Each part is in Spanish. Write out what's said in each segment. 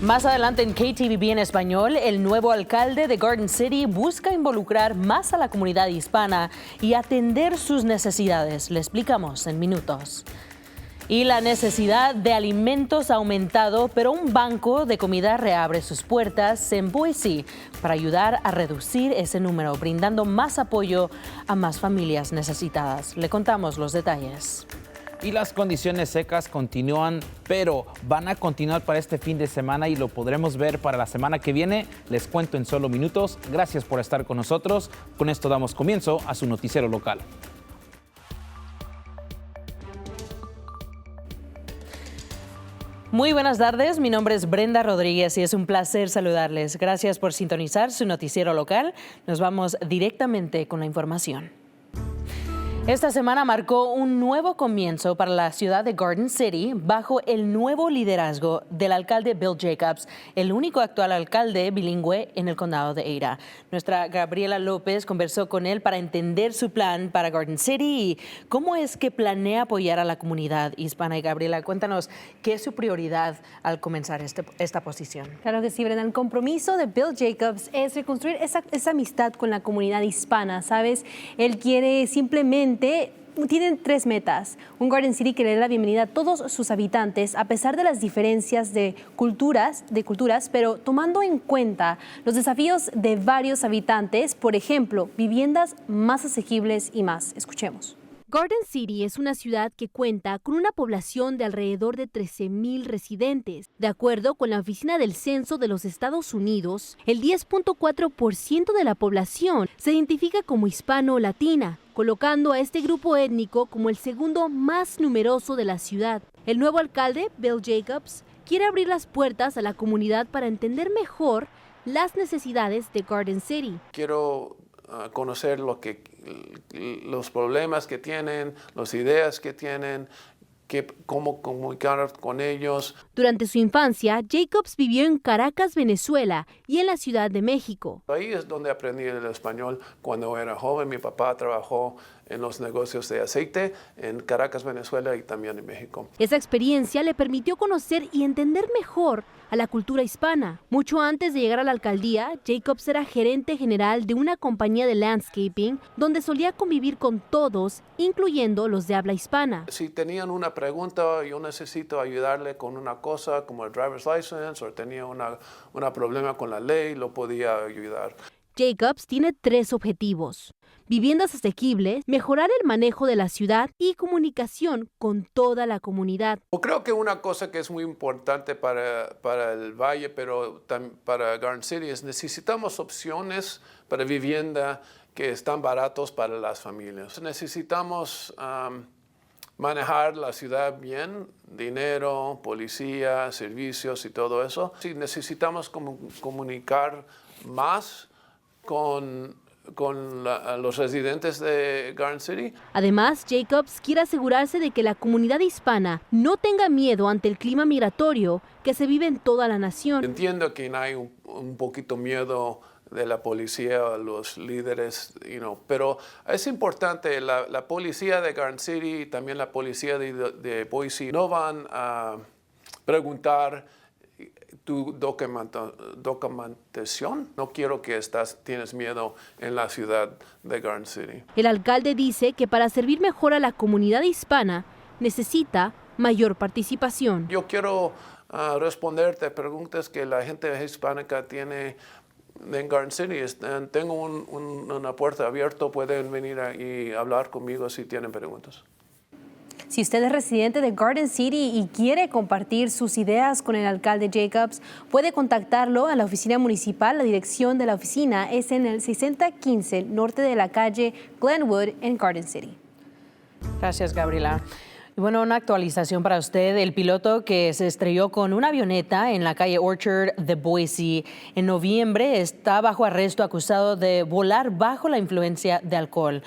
Más adelante en KTVB en español, el nuevo alcalde de Garden City busca involucrar más a la comunidad hispana y atender sus necesidades. Le explicamos en minutos. Y la necesidad de alimentos ha aumentado, pero un banco de comida reabre sus puertas en Boise para ayudar a reducir ese número, brindando más apoyo a más familias necesitadas. Le contamos los detalles. Y las condiciones secas continúan, pero van a continuar para este fin de semana y lo podremos ver para la semana que viene. Les cuento en solo minutos. Gracias por estar con nosotros. Con esto damos comienzo a su noticiero local. Muy buenas tardes, mi nombre es Brenda Rodríguez y es un placer saludarles. Gracias por sintonizar su noticiero local. Nos vamos directamente con la información. Esta semana marcó un nuevo comienzo para la ciudad de Garden City bajo el nuevo liderazgo del alcalde Bill Jacobs, el único actual alcalde bilingüe en el condado de Ada. Nuestra Gabriela López conversó con él para entender su plan para Garden City y cómo es que planea apoyar a la comunidad hispana. Y Gabriela, cuéntanos, ¿qué es su prioridad al comenzar esta posición? Claro que sí, Brenda. El compromiso de Bill Jacobs es reconstruir esa amistad con la comunidad hispana, ¿sabes? Él quiere simplemente tienen tres metas. Un Garden City que le dé la bienvenida a todos sus habitantes, a pesar de las diferencias de culturas, pero tomando en cuenta los desafíos de varios habitantes, por ejemplo, viviendas más asequibles y más. Escuchemos. Garden City es una ciudad que cuenta con una población de alrededor de 13,000 residentes. De acuerdo con la Oficina del Censo de los Estados Unidos, el 10.4% de la población se identifica como hispano o latina, colocando a este grupo étnico como el segundo más numeroso de la ciudad. El nuevo alcalde, Bill Jacobs, quiere abrir las puertas a la comunidad para entender mejor las necesidades de Garden City. Quiero conocer los problemas que tienen, las ideas que tienen, cómo comunicar con ellos. Durante su infancia, Jacobs vivió en Caracas, Venezuela, y en la Ciudad de México. Ahí es donde aprendí el español cuando era joven. Mi papá trabajó en los negocios de aceite en Caracas, Venezuela y también en México. Esa experiencia le permitió conocer y entender mejor a la cultura hispana. Mucho antes de llegar a la alcaldía, Jacobs era gerente general de una compañía de landscaping donde solía convivir con todos, incluyendo los de habla hispana. Si tenían una pregunta, yo necesito ayudarle con una cosa como el driver's license o tenía un problema con la ley, lo podía ayudar. Jacobs tiene 3 objetivos: viviendas asequibles, mejorar el manejo de la ciudad y comunicación con toda la comunidad. Yo creo que una cosa que es muy importante para el Valle, pero también para Garden City, es necesitamos opciones para vivienda que están baratos para las familias. Necesitamos manejar la ciudad bien, dinero, policía, servicios y todo eso. Sí, necesitamos comunicar más con los residentes de Garden City. Además, Jacobs quiere asegurarse de que la comunidad hispana no tenga miedo ante el clima migratorio que se vive en toda la nación. Entiendo que hay un poquito miedo de la policía, los líderes, pero es importante, la policía de Garden City y también la policía de Boise no van a preguntar tu documentación. No quiero que tienes miedo en la ciudad de Garden City. El alcalde dice que para servir mejor a la comunidad hispana necesita mayor participación. Yo quiero responderte preguntas que la gente hispánica tiene en Garden City. Tengo una puerta abierta, pueden venir y hablar conmigo si tienen preguntas. Si usted es residente de Garden City y quiere compartir sus ideas con el alcalde Jacobs, puede contactarlo a la oficina municipal. La dirección de la oficina es en el 6015 norte de la calle Glenwood en Garden City. Gracias, Gabriela. Y bueno, una actualización para usted. El piloto que se estrelló con una avioneta en la calle Orchard de Boise en noviembre está bajo arresto acusado de volar bajo la influencia de alcohol.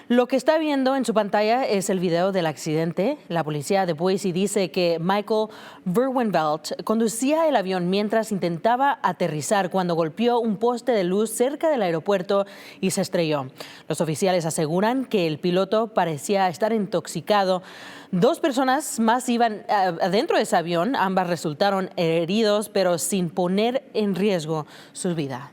Lo que está viendo en su pantalla es el video del accidente. La policía de Boise dice que Michael Verwenvelt conducía el avión mientras intentaba aterrizar cuando golpeó un poste de luz cerca del aeropuerto y se estrelló. Los oficiales aseguran que el piloto parecía estar intoxicado. 2 personas más iban adentro de ese avión. Ambas resultaron heridos, pero sin poner en riesgo su vida.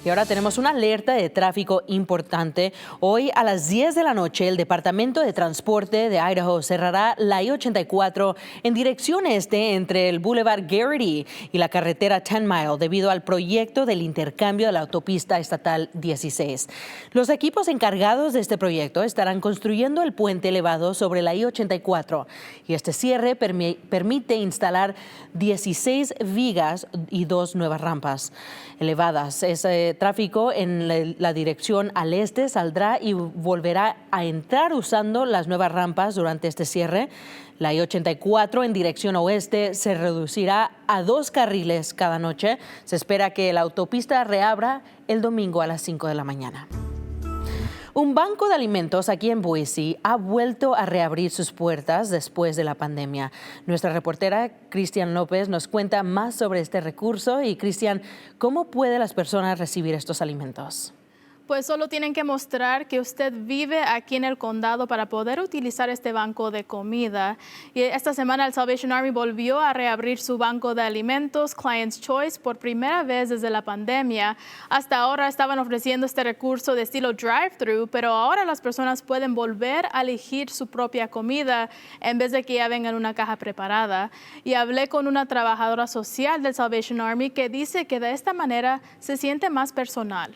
Y ahora tenemos una alerta de tráfico importante. Hoy a las 10 de la noche, el Departamento de Transporte de Idaho cerrará la I-84 en dirección este entre el Boulevard Garrity y la carretera 10 Mile debido al proyecto del intercambio de la autopista estatal 16. Los equipos encargados de este proyecto estarán construyendo el puente elevado sobre la I-84 y este cierre permite instalar 16 vigas y 2 nuevas rampas elevadas. Ese tráfico en la dirección al este saldrá y volverá a entrar usando las nuevas rampas durante este cierre. La I-84 en dirección oeste se reducirá a 2 carriles cada noche. Se espera que la autopista reabra el domingo a las 5 de la mañana. Un banco de alimentos aquí en Boise ha vuelto a reabrir sus puertas después de la pandemia. Nuestra reportera Cristian López nos cuenta más sobre este recurso. Y Cristian, ¿cómo pueden las personas recibir estos alimentos? Pues solo tienen que mostrar que usted vive aquí en el condado para poder utilizar este banco de comida. Y esta semana el Salvation Army volvió a reabrir su banco de alimentos, Client's Choice, por primera vez desde la pandemia. Hasta ahora estaban ofreciendo este recurso de estilo drive-thru, pero ahora las personas pueden volver a elegir su propia comida en vez de que ya venga en una caja preparada. Y hablé con una trabajadora social del Salvation Army que dice que de esta manera se siente más personal.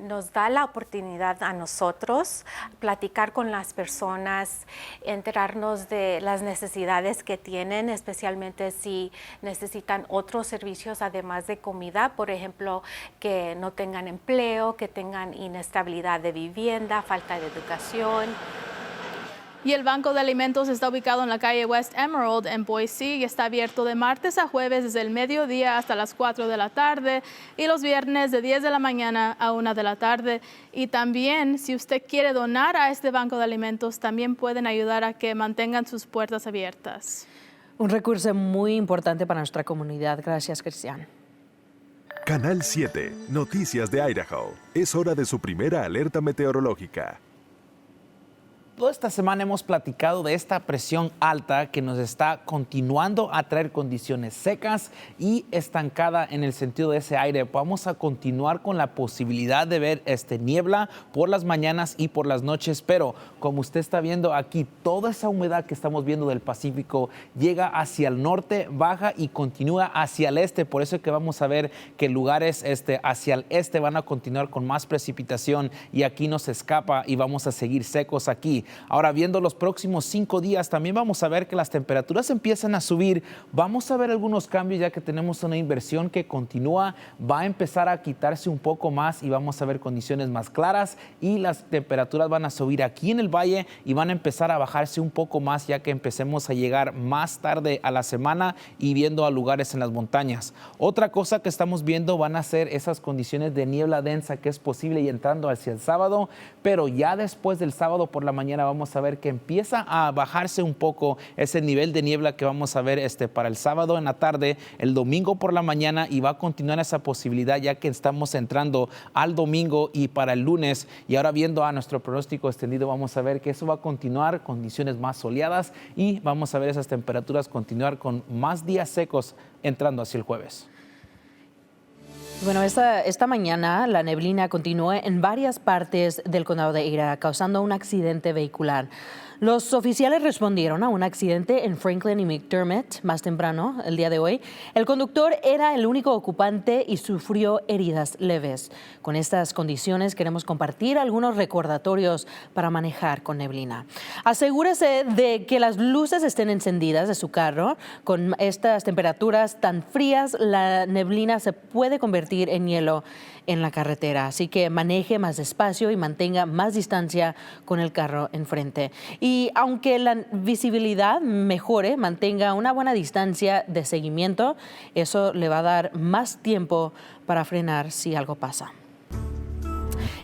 Nos da la oportunidad a nosotros platicar con las personas, enterarnos de las necesidades que tienen, especialmente si necesitan otros servicios además de comida, por ejemplo, que no tengan empleo, que tengan inestabilidad de vivienda, falta de educación. Y el Banco de Alimentos está ubicado en la calle West Emerald en Boise y está abierto de martes a jueves desde el mediodía hasta las 4 de la tarde y los viernes de 10 de la mañana a 1 de la tarde. Y también, si usted quiere donar a este Banco de Alimentos, también pueden ayudar a que mantengan sus puertas abiertas. Un recurso muy importante para nuestra comunidad. Gracias, Cristian. Canal 7, Noticias de Idaho. Es hora de su primera alerta meteorológica. Toda esta semana hemos platicado de esta presión alta que nos está continuando a traer condiciones secas y estancada en el sentido de ese aire. Vamos a continuar con la posibilidad de ver niebla por las mañanas y por las noches, pero como usted está viendo aquí, toda esa humedad que estamos viendo del Pacífico llega hacia el norte, baja y continúa hacia el este. Por eso es que vamos a ver que lugares hacia el este van a continuar con más precipitación y aquí nos escapa y vamos a seguir secos aquí. Ahora, viendo los próximos 5 días, también vamos a ver que las temperaturas empiezan a subir. Vamos a ver algunos cambios ya que tenemos una inversión que continúa. Va a empezar a quitarse un poco más y vamos a ver condiciones más claras y las temperaturas van a subir aquí en el valle y van a empezar a bajarse un poco más ya que empecemos a llegar más tarde a la semana y viendo a lugares en las montañas. Otra cosa que estamos viendo van a ser esas condiciones de niebla densa que es posible y entrando hacia el sábado, pero ya después del sábado por la mañana vamos a ver que empieza a bajarse un poco ese nivel de niebla que vamos a ver para el sábado en la tarde, el domingo por la mañana y va a continuar esa posibilidad ya que estamos entrando al domingo y para el lunes. Y ahora viendo a nuestro pronóstico extendido vamos a ver que eso va a continuar, condiciones más soleadas y vamos a ver esas temperaturas continuar con más días secos entrando hacia el jueves. Bueno, esta mañana la neblina continuó en varias partes del condado de Ada, causando un accidente vehicular. Los oficiales respondieron a un accidente en Franklin y McDermott más temprano el día de hoy. El conductor era el único ocupante y sufrió heridas leves. Con estas condiciones queremos compartir algunos recordatorios para manejar con neblina. Asegúrese de que las luces estén encendidas de su carro. Con estas temperaturas tan frías, la neblina se puede convertir en hielo en la carretera, así que maneje más despacio y mantenga más distancia con el carro enfrente. Y aunque la visibilidad mejore, mantenga una buena distancia de seguimiento. Eso le va a dar más tiempo para frenar si algo pasa.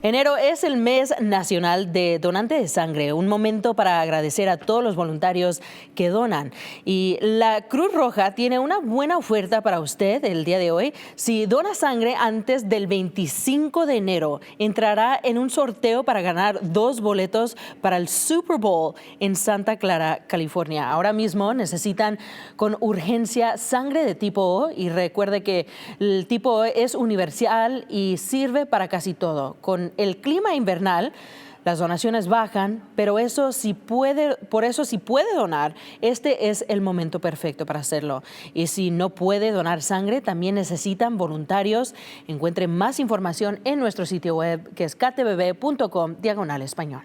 Enero es el mes nacional de donante de sangre, un momento para agradecer a todos los voluntarios que donan. Y la Cruz Roja tiene una buena oferta para usted el día de hoy. Si dona sangre antes del 25 de enero, entrará en un sorteo para ganar 2 boletos para el Super Bowl en Santa Clara, California. Ahora mismo necesitan con urgencia sangre de tipo O y recuerde que el tipo O es universal y sirve para casi todo. Con el clima invernal, las donaciones bajan, pero por eso si puede donar, este es el momento perfecto para hacerlo. Y si no puede donar sangre, también necesitan voluntarios. Encuentre más información en nuestro sitio web, que es ktvb.com/español.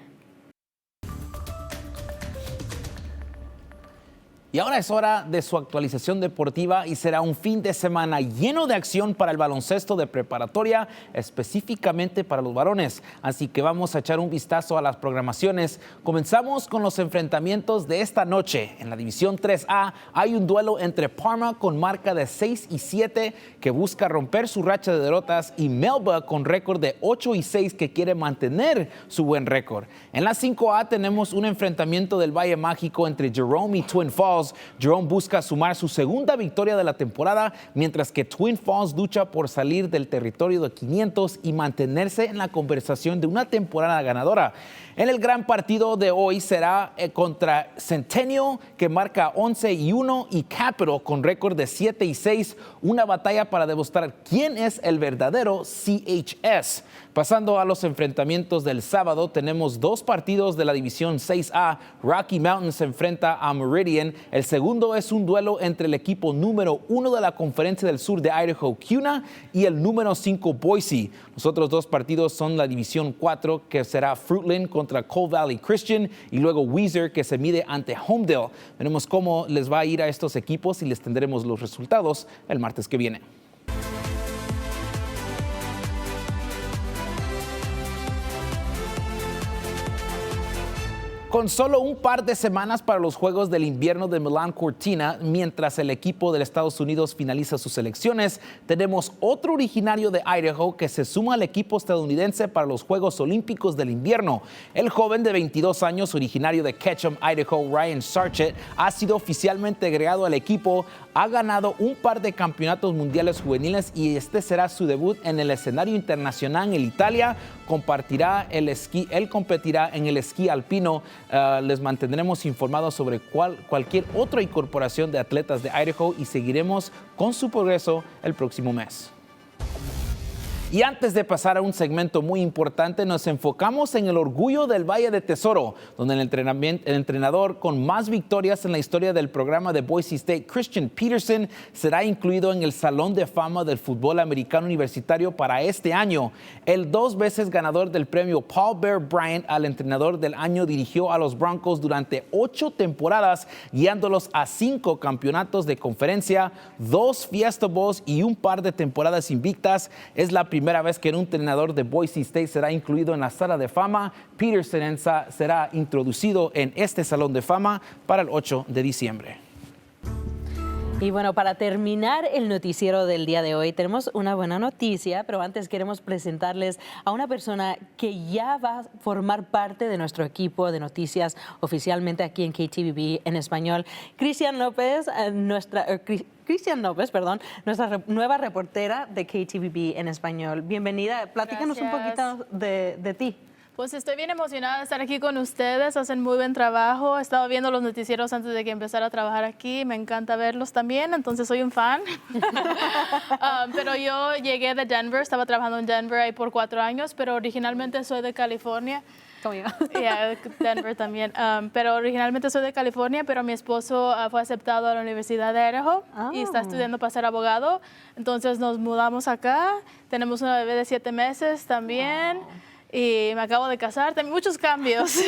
Y ahora es hora de su actualización deportiva y será un fin de semana lleno de acción para el baloncesto de preparatoria, específicamente para los varones. Así que vamos a echar un vistazo a las programaciones. Comenzamos con los enfrentamientos de esta noche. En la División 3A hay un duelo entre Parma con marca de 6-7 que busca romper su racha de derrotas y Melba con récord de 8-6 que quiere mantener su buen récord. En la 5A tenemos un enfrentamiento del Valle Mágico entre Jerome y Twin Falls. Jerome busca sumar su segunda victoria de la temporada, mientras que Twin Falls lucha por salir del territorio de 500 y mantenerse en la conversación de una temporada ganadora. En el gran partido de hoy será contra Centennial, que marca 11-1, y Capital con récord de 7-6, una batalla para demostrar quién es el verdadero CHS. Pasando a los enfrentamientos del sábado, tenemos 2 partidos de la División 6A. Rocky Mountain se enfrenta a Meridian. El segundo es un duelo entre el equipo número 1 de la Conferencia del Sur de Idaho, CUNA, y el número 5, Boise. Los otros 2 partidos son la División 4, que será Fruitland contra Coal Valley Christian, y luego Weiser, que se mide ante Homedale. Veremos cómo les va a ir a estos equipos y les tendremos los resultados el martes que viene. Con solo un par de semanas para los Juegos del Invierno de Milan Cortina, mientras el equipo de Estados Unidos finaliza sus selecciones, tenemos otro originario de Idaho que se suma al equipo estadounidense para los Juegos Olímpicos del Invierno. El joven de 22 años, originario de Ketchum, Idaho, Ryan Sarchett, ha sido oficialmente agregado al equipo. Ha ganado un par de campeonatos mundiales juveniles y este será su debut en el escenario internacional en Italia. Él competirá en el esquí alpino. Les mantendremos informados sobre cualquier otra incorporación de atletas de Idaho y seguiremos con su progreso el próximo mes. Y antes de pasar a un segmento muy importante, nos enfocamos en el orgullo del Valle de Tesoro, donde el entrenador con más victorias en la historia del programa de Boise State, Christian Peterson, será incluido en el Salón de Fama del Fútbol Americano Universitario para este año. El 2 veces ganador del premio Paul Bear Bryant al entrenador del año dirigió a los Broncos durante 8 temporadas, guiándolos a 5 campeonatos de conferencia, 2 Fiesta Bowls y un par de temporadas invictas. Es la primera vez que un entrenador de Boise State será incluido en la sala de fama. Peterson será introducido en este salón de fama para el 8 de diciembre. Y bueno, para terminar el noticiero del día de hoy, tenemos una buena noticia, pero antes queremos presentarles a una persona que ya va a formar parte de nuestro equipo de noticias oficialmente aquí en KTVB en español. Cristian López, nuestra nueva reportera de KTVB en español. Bienvenida, platícanos un poquito de ti. Pues estoy bien emocionada de estar aquí con ustedes, hacen muy buen trabajo. He estado viendo los noticieros antes de que empezara a trabajar aquí, me encanta verlos también, entonces soy un fan. Pero yo llegué de Denver, estaba trabajando en Denver ahí por 4 años, pero originalmente soy de California. Como yo. Denver también. Pero originalmente soy de California, pero mi esposo fue aceptado a la Universidad de Idaho y está estudiando para ser abogado. Entonces nos mudamos acá, tenemos una bebé de 7 meses también. Wow. Y me acabo de casar, también muchos cambios.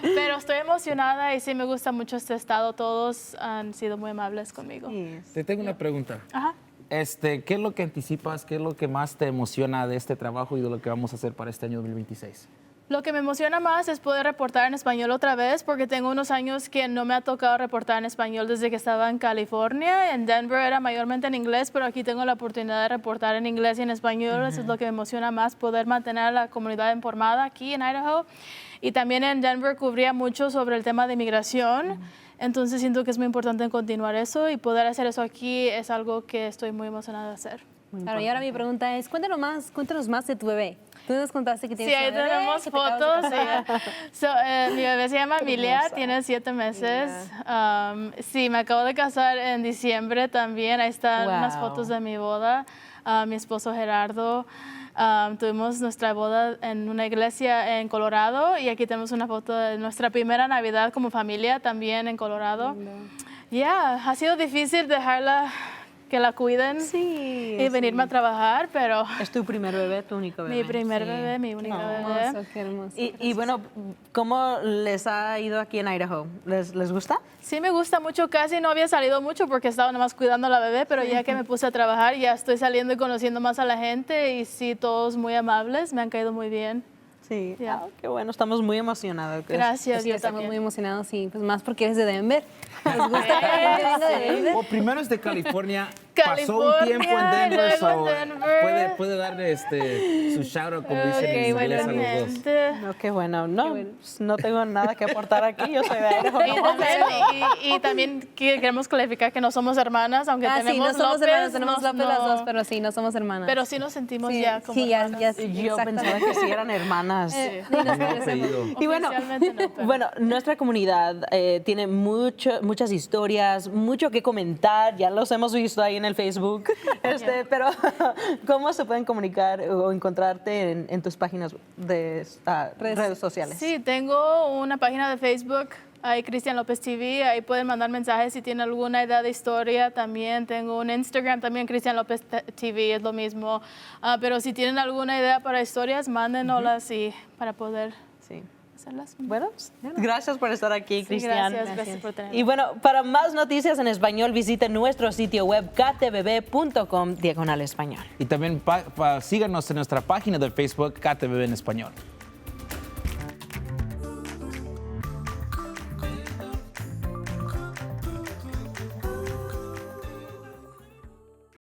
Pero estoy emocionada y sí me gusta mucho este estado. Todos han sido muy amables conmigo. Te tengo una pregunta. Ajá. ¿Qué es lo que anticipas, qué es lo que más te emociona de este trabajo y de lo que vamos a hacer para este año 2026? Lo que me emociona más es poder reportar en español otra vez, porque tengo unos años que no me ha tocado reportar en español desde que estaba en California. En Denver era mayormente en inglés, pero aquí tengo la oportunidad de reportar en inglés y en español. Eso es lo que me emociona más, poder mantener a la comunidad informada aquí en Idaho. Y también en Denver cubría mucho sobre el tema de inmigración. Entonces siento que es muy importante continuar eso, y poder hacer eso aquí es algo que estoy muy emocionada de hacer. Claro, y ahora mi pregunta es, cuéntanos más de tu bebé. Tú nos contaste que tienes Sí, ahí una bebé, tenemos que te acabas de fotos. casar. Mi bebé se llama Emilia, tiene 7 meses. Sí, me acabo de casar en diciembre también. Ahí están unas fotos de mi boda. Mi esposo Gerardo. Tuvimos nuestra boda en una iglesia en Colorado, y aquí tenemos una foto de nuestra primera Navidad como familia también en Colorado. Ha sido difícil dejarla que la cuiden y venirme a trabajar, pero... ¿Es tu primer bebé, tu único bebé? Mi primer bebé, mi único bebé. Hermoso, qué hermoso. Y bueno, ¿cómo les ha ido aquí en Idaho? ¿Les gusta? Sí, me gusta mucho. Casi no había salido mucho porque estaba nada más cuidando a la bebé, pero ya que me puse a trabajar, ya estoy saliendo y conociendo más a la gente, y sí, todos muy amables, me han caído muy bien. Sí, qué bueno, estamos muy emocionados. Gracias, Sí, yo estamos también. muy emocionados, sí, pues más porque eres de Denver. ¿Les gusta que la gente venga de Denver? O primero es de California. Pasó California, un tiempo en Denver, luego en Denver. puede darle su shout out, como dicen en inglés, a los dos. Igualmente. No, qué bueno. No, pues, no tengo nada que aportar aquí, yo soy de Idaho. Y también queremos clarificar que no somos hermanas, aunque Sí, tenemos no somos López, hermanas, tenemos López no. las dos, pero sí, no somos hermanas. Pero sí nos sentimos sí, ya como sí, ya, hermanas. sí, Yo pensaba que sí eran hermanas. Sí, nos parecemos. Y bueno, Oficialmente no, pero- bueno, nuestra comunidad tiene muchas historias, mucho que comentar, ya los hemos visto ahí en el Facebook, pero ¿cómo se pueden comunicar o encontrarte en tus páginas de redes sociales? Sí, tengo una página de Facebook, hay Cristian López TV, ahí pueden mandar mensajes si tienen alguna idea de historia. También tengo un Instagram, también Cristian López TV, es lo mismo. Pero si tienen alguna idea para historias, mándenoslas y para poder hacerlas. Bueno, gracias por estar aquí, Sí, Cristian. gracias por tenerme. Y bueno, para más noticias en español, visite nuestro sitio web ktvb.com/español. Y también síganos en nuestra página de Facebook, KTVB en Español.